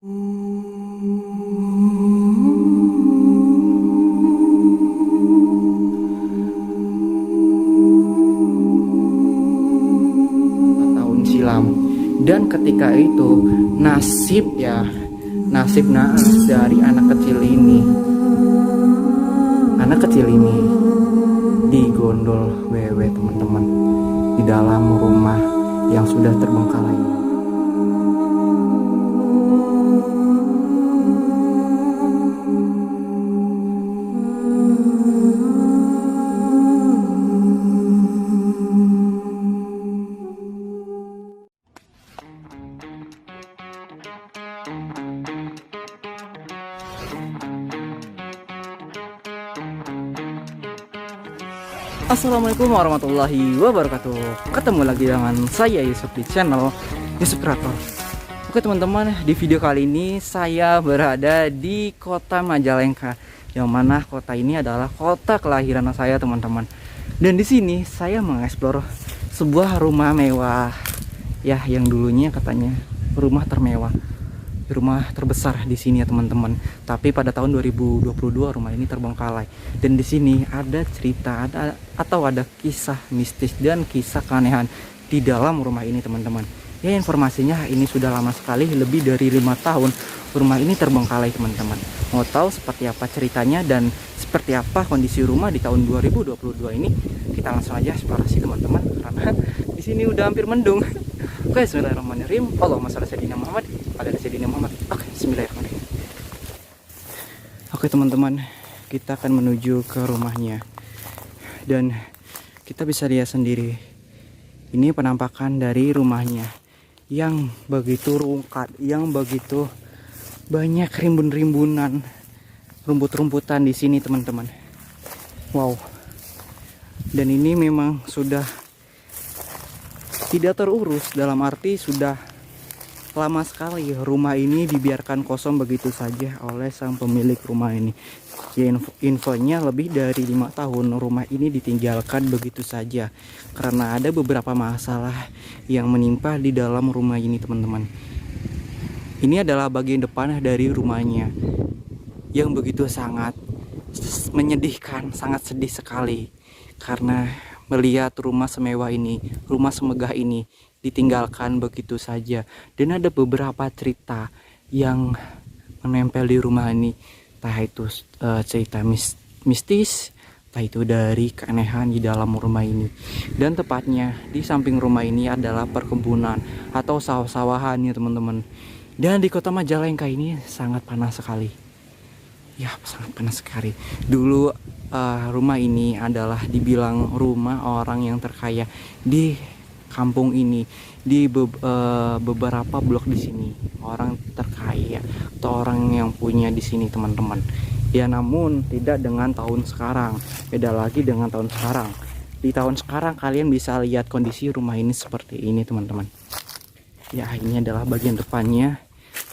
Tahun silam. Dan ketika itu nasib naas dari anak kecil ini digondol wewe teman-teman di dalam rumah yang sudah terbengkalai. Assalamualaikum warahmatullahi wabarakatuh. Ketemu lagi dengan saya Yusuf di channel Yusuf Kreator. Oke teman-teman, di video kali ini saya berada di kota Majalengka, yang mana kota ini adalah kota kelahiran saya teman-teman. Dan di sini saya mengeksplor sebuah rumah mewah, ya, yang dulunya katanya rumah termewah, rumah terbesar di sini ya teman-teman. Tapi pada tahun 2022 rumah ini terbengkalai. Dan di sini ada cerita, ada kisah mistis dan kisah keanehan di dalam rumah ini teman-teman. Ya, informasinya ini sudah lama sekali, lebih dari 5 tahun rumah ini terbengkalai teman-teman. Mau tahu seperti apa ceritanya dan seperti apa kondisi rumah di tahun 2022 ini? Kita langsung aja eksplorasi teman-teman, karena di sini udah hampir mendung. Oke, bismillahirrahmanirrahim. Allahumma shalli ala sayyidina Muhammad. Oke, bismillahirrahmanirrahim. Oke teman-teman, kita akan menuju ke rumahnya. Dan kita bisa lihat sendiri, ini penampakan dari rumahnya yang begitu rungkat, yang begitu banyak rimbun-rimbunan rumput-rumputan di sini teman-teman. Wow. Dan ini memang sudah tidak terurus, dalam arti sudah lama sekali rumah ini dibiarkan kosong begitu saja oleh sang pemilik rumah ini. Ya, infonya lebih dari 5 tahun rumah ini ditinggalkan begitu saja karena ada beberapa masalah yang menimpa di dalam rumah ini teman-teman. Ini adalah bagian depan dari rumahnya yang begitu sangat menyedihkan, sangat sedih sekali karena melihat rumah semewah ini, rumah semegah ini ditinggalkan begitu saja. Dan ada beberapa cerita yang menempel di rumah ini, entah itu cerita mistis, entah itu dari keanehan di dalam rumah ini. Dan tepatnya di samping rumah ini adalah perkebunan atau sawah-sawahan ya teman-teman. Dan di kota Majalengka ini sangat panas sekali. Ya, sangat panas sekali. Dulu rumah ini adalah dibilang rumah orang yang terkaya di kampung ini, di beberapa blok di sini, orang terkaya atau orang yang punya di sini teman-teman. Ya, namun tidak dengan tahun sekarang, beda lagi dengan tahun sekarang. Di tahun sekarang kalian bisa lihat kondisi rumah ini seperti ini teman-teman. Ya, ini adalah bagian depannya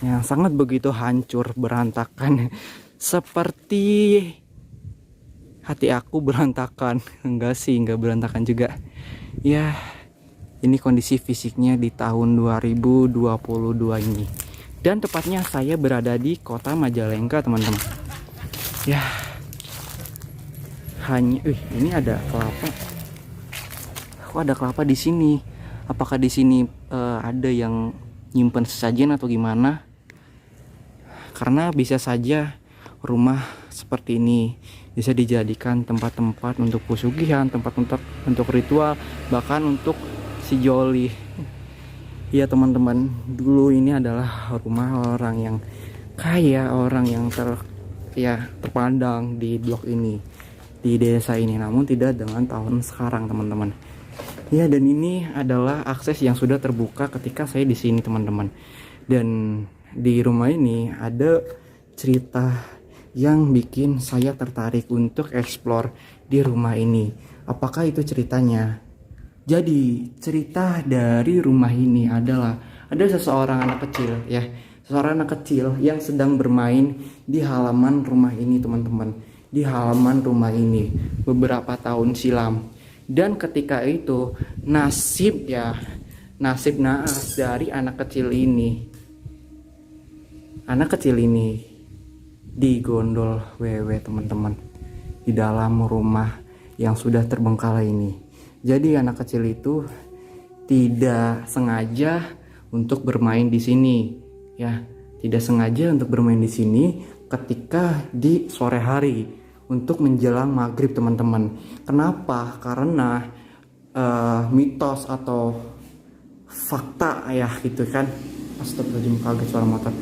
yang sangat begitu hancur, berantakan, seperti hati aku berantakan. Enggak sih, enggak berantakan juga. Ya, ini kondisi fisiknya di tahun 2022 ini. Dan tepatnya saya berada di kota Majalengka teman-teman. Ya, hanya ini ada kelapa. Kok ada kelapa di sini? Apakah di sini ada yang nyimpen sesajen atau gimana? Karena bisa saja rumah seperti ini bisa dijadikan tempat-tempat untuk pesugihan, tempat untuk ritual, bahkan untuk si Joli. Ya teman-teman, dulu ini adalah rumah orang yang kaya, orang yang terpandang di blok ini, di desa ini. Namun tidak dengan tahun sekarang teman-teman. Ya, dan ini adalah akses yang sudah terbuka ketika saya di sini teman-teman. Dan di rumah ini ada cerita yang bikin saya tertarik untuk eksplor di rumah ini. Apakah itu ceritanya? Jadi cerita dari rumah ini adalah ada seseorang anak kecil, ya, seorang anak kecil yang sedang bermain di halaman rumah ini teman-teman, di halaman rumah ini beberapa tahun silam. Dan ketika itu nasib naas dari anak kecil ini anak kecil ini digondol wewe teman-teman di dalam rumah yang sudah terbengkalai ini. Jadi anak kecil itu tidak sengaja untuk bermain di sini, ya, tidak sengaja untuk bermain di sini ketika di sore hari untuk menjelang maghrib teman-teman. Kenapa? Karena mitos atau fakta ya gitu kan. Astagfirullahaladzim, kaget suara motor.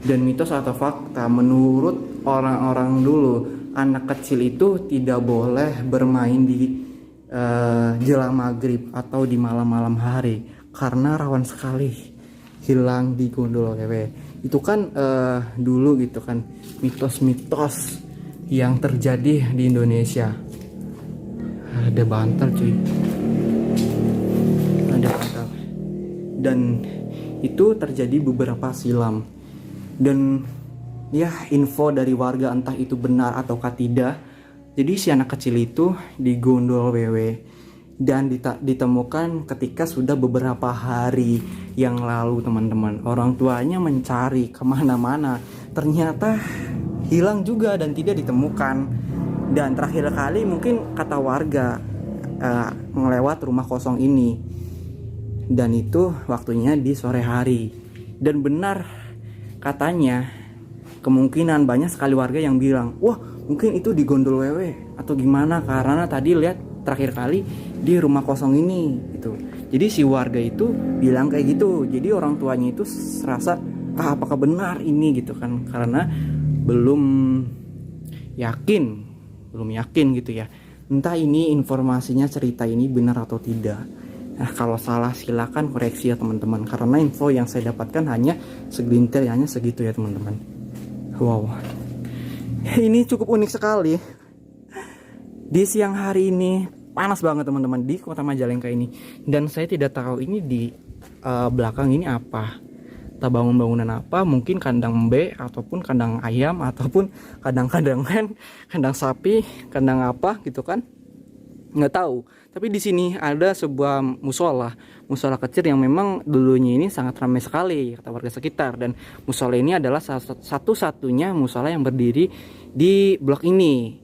Dan mitos atau fakta menurut orang-orang dulu, anak kecil itu tidak boleh bermain di jelang maghrib atau di malam-malam hari karena rawan sekali hilang di gondol wewe. Itu kan dulu gitu kan, mitos-mitos yang terjadi di Indonesia. Ada bantal cuy, ada bantal. Dan itu terjadi beberapa silam. Dan ya, info dari warga entah itu benar ataukah tidak. Jadi si anak kecil itu digondol wewe dan ditemukan ketika sudah beberapa hari yang lalu teman-teman. Orang tuanya mencari kemana-mana, ternyata hilang juga dan tidak ditemukan. Dan terakhir kali mungkin kata warga melewat rumah kosong ini, dan itu waktunya di sore hari. Dan benar katanya, kemungkinan banyak sekali warga yang bilang, wah mungkin itu di gondol wewe atau gimana, karena tadi lihat terakhir kali di rumah kosong ini gitu. Jadi si warga itu bilang kayak gitu. Jadi orang tuanya itu serasa apakah benar ini gitu kan, karena belum yakin gitu ya. Entah ini informasinya, cerita ini benar atau tidak. Nah, kalau salah silakan koreksi ya teman-teman, karena info yang saya dapatkan hanya segelintir, hanya segitu ya teman-teman. Wow, ini cukup unik sekali. Di siang hari ini panas banget teman-teman di Kota Majalengka ini, dan saya tidak tahu ini di belakang ini apa, tak bangunan apa, mungkin kandang B ataupun kandang ayam ataupun kandang-kandangan, kandang sapi, kandang apa gitu kan, nggak tahu. Tapi di sini ada sebuah musola kecil yang memang dulunya ini sangat ramai sekali kata warga sekitar, dan musola ini adalah satu-satunya musola yang berdiri di blok ini.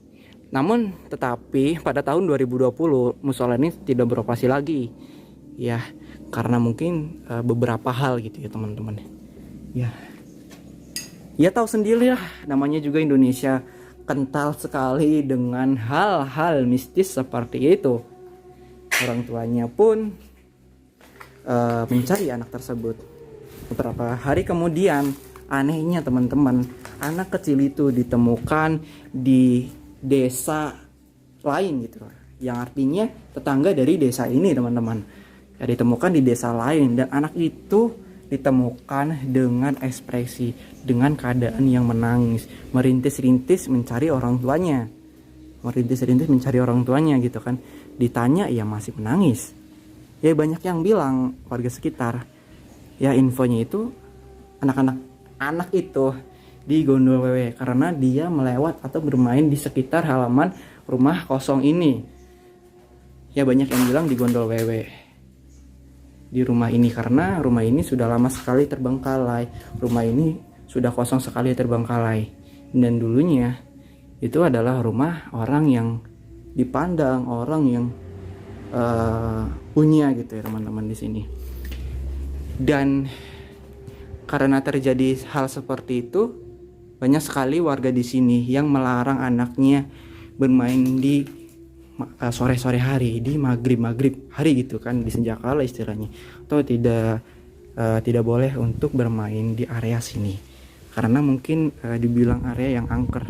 Namun tetapi pada tahun 2020 musola ini tidak beroperasi lagi ya, karena mungkin beberapa hal gitu ya teman-teman. Ya tahu sendiri lah, namanya juga Indonesia kental sekali dengan hal-hal mistis seperti itu. Orang tuanya pun mencari anak tersebut. Beberapa hari kemudian, anehnya teman-teman, anak kecil itu ditemukan di desa lain gitu, yang artinya tetangga dari desa ini teman-teman. Ya, ditemukan di desa lain, dan anak itu ditemukan dengan ekspresi, dengan keadaan yang menangis, merintis-rintis mencari orang tuanya, gitu kan. Ditanya ya masih menangis. Ya banyak yang bilang warga sekitar, ya infonya itu anak itu di gondol wewe karena dia melewat atau bermain di sekitar halaman rumah kosong ini. Ya banyak yang bilang di gondol wewe di rumah ini karena rumah ini sudah lama sekali terbengkalai, rumah ini sudah kosong sekali terbengkalai, dan dulunya itu adalah rumah orang yang dipandang orang yang punya gitu ya teman-teman di sini. Dan karena terjadi hal seperti itu, banyak sekali warga di sini yang melarang anaknya bermain di sore-sore hari, di maghrib hari gitu kan, di senjakala istilahnya, atau tidak boleh untuk bermain di area sini karena mungkin dibilang area yang angker,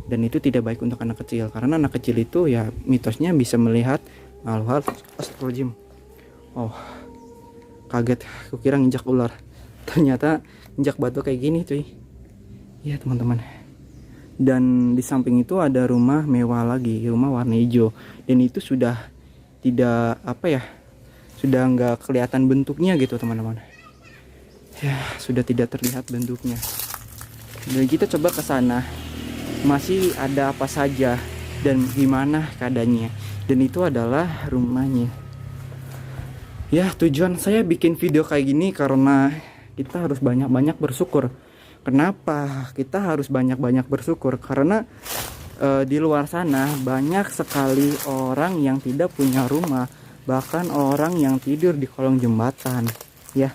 dan itu tidak baik untuk anak kecil karena anak kecil itu ya mitosnya bisa melihat hal-hal. Astagfirullahaladzim, oh kaget, aku kira nginjak ular, ternyata injak batu kayak gini cuy ya teman-teman. Dan di samping itu ada rumah mewah lagi, rumah warna hijau, dan itu sudah tidak sudah nggak kelihatan bentuknya gitu teman-teman. Ya sudah tidak terlihat bentuknya. Dan kita coba ke sana, masih ada apa saja dan gimana keadaannya. Dan itu adalah rumahnya. Ya tujuan saya bikin video kayak gini karena kita harus banyak-banyak bersyukur Kenapa kita harus banyak-banyak bersyukur? Karena di luar sana banyak sekali orang yang tidak punya rumah, bahkan orang yang tidur di kolong jembatan, ya,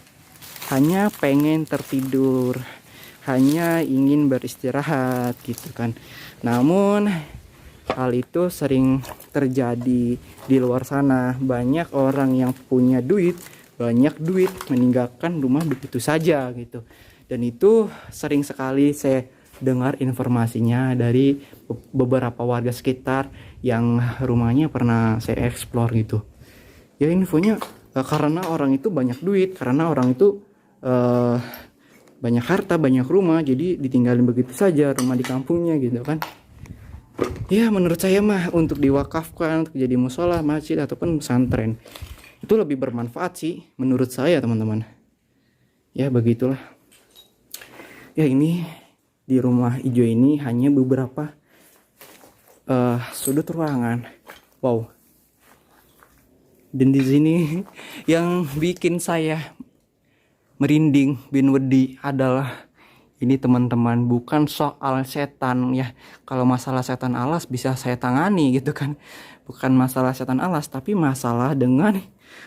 hanya pengen tertidur, hanya ingin beristirahat gitu kan. Namun hal itu sering terjadi di luar sana. Banyak orang yang punya duit, banyak duit, meninggalkan rumah begitu saja gitu. Dan itu sering sekali saya dengar informasinya dari beberapa warga sekitar yang rumahnya pernah saya explore gitu. Ya infonya karena orang itu banyak duit, karena orang itu banyak harta, banyak rumah, jadi ditinggalin begitu saja rumah di kampungnya gitu kan. Ya menurut saya mah untuk diwakafkan, untuk jadi musola, masjid ataupun pesantren itu lebih bermanfaat sih menurut saya teman-teman. Ya begitulah. Ya ini di rumah hijau ini hanya beberapa sudut ruangan. Wow. Dan di sini yang bikin saya merinding bin wedi adalah ini teman-teman, bukan soal setan ya. Kalau masalah setan alas bisa saya tangani gitu kan. Bukan masalah setan alas, tapi masalah dengan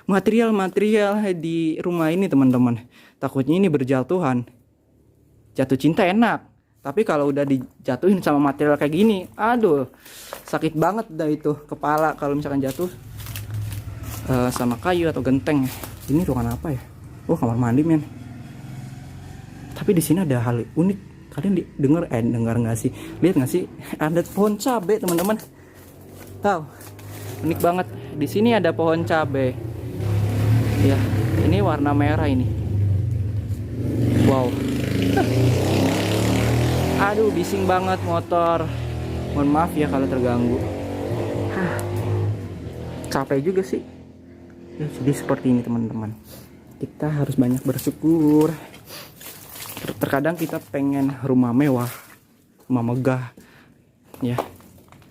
material-material di rumah ini teman-teman. Takutnya ini berjatuhan. Jatuh cinta enak, tapi kalau udah dijatuhin sama material kayak gini, aduh sakit banget dah itu kepala kalau misalkan jatuh sama kayu atau genteng. Ini ruangan apa ya? Oh, kamar mandi men. Tapi di sini ada hal unik. Kalian dengar nggak sih? Lihat nggak sih? Ada pohon cabe teman-teman. Tahu? Unik banget. Di sini ada pohon cabe. Ya, ini warna merah ini. Wow. Aduh, bising banget motor. Mohon maaf ya kalau terganggu. Capek juga sih. Ya, jadi seperti ini teman-teman. Kita harus banyak bersyukur. Terkadang kita pengen rumah mewah, rumah megah, ya,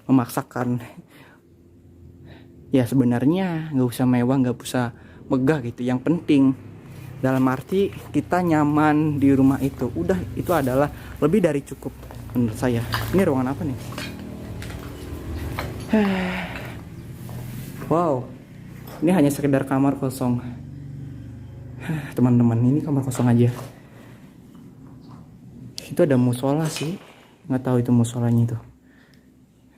memaksakan. Ya sebenarnya nggak usah mewah, nggak usah megah gitu. Yang penting dalam arti kita nyaman di rumah itu, udah itu adalah lebih dari cukup menurut saya. Ini ruangan apa nih? Wow, ini hanya sekedar kamar kosong. Teman-teman, ini kamar kosong aja. Itu ada musola sih, nggak tahu itu musolanya itu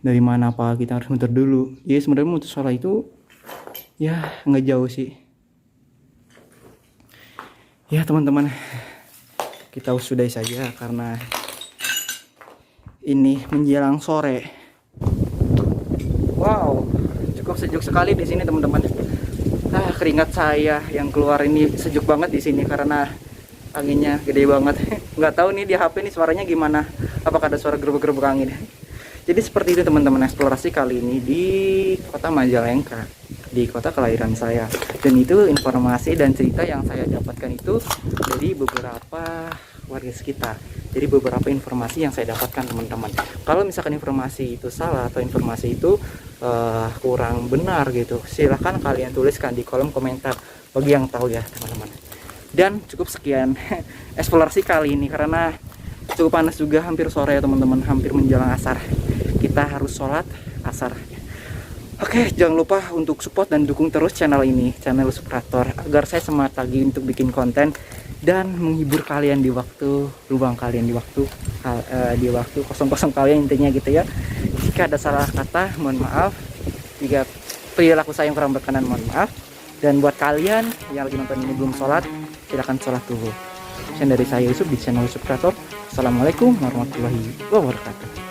dari mana, apa kita harus muter dulu. Ya sebenarnya musola itu ya nggak jauh sih. Ya teman-teman, kita sudahi saja karena ini menjelang sore. Wow, cukup sejuk sekali di sini teman-teman. Keringat saya yang keluar ini sejuk banget di sini karena anginnya gede banget. Nggak tahu nih di HP nih suaranya gimana. Apakah ada suara gerbek-gerbek angin? Jadi seperti itu teman-teman eksplorasi kali ini di kota Majalengka, di kota kelahiran saya. Dan itu informasi dan cerita yang saya dapatkan itu dari beberapa warga sekitar. Jadi beberapa informasi yang saya dapatkan teman-teman. Kalau misalkan informasi itu salah atau informasi itu kurang benar gitu, silahkan kalian tuliskan di kolom komentar bagi yang tahu ya teman-teman. Dan cukup sekian eksplorasi kali ini karena cukup panas juga, hampir sore ya teman-teman, hampir menjelang asar. Kita harus sholat asar. Oke, jangan lupa untuk support dan dukung terus channel ini, channel Suprator, agar saya semangat lagi untuk bikin konten dan menghibur kalian di waktu luang kalian, di waktu kosong-kosong kalian intinya gitu ya. Jika ada salah kata mohon maaf, jika perilaku saya yang kurang berkenan mohon maaf. Dan buat kalian yang lagi nonton ini belum sholat, silahkan sholat dulu. Sekian dari saya Yusuf di channel Suprator. Assalamualaikum warahmatullahi wabarakatuh.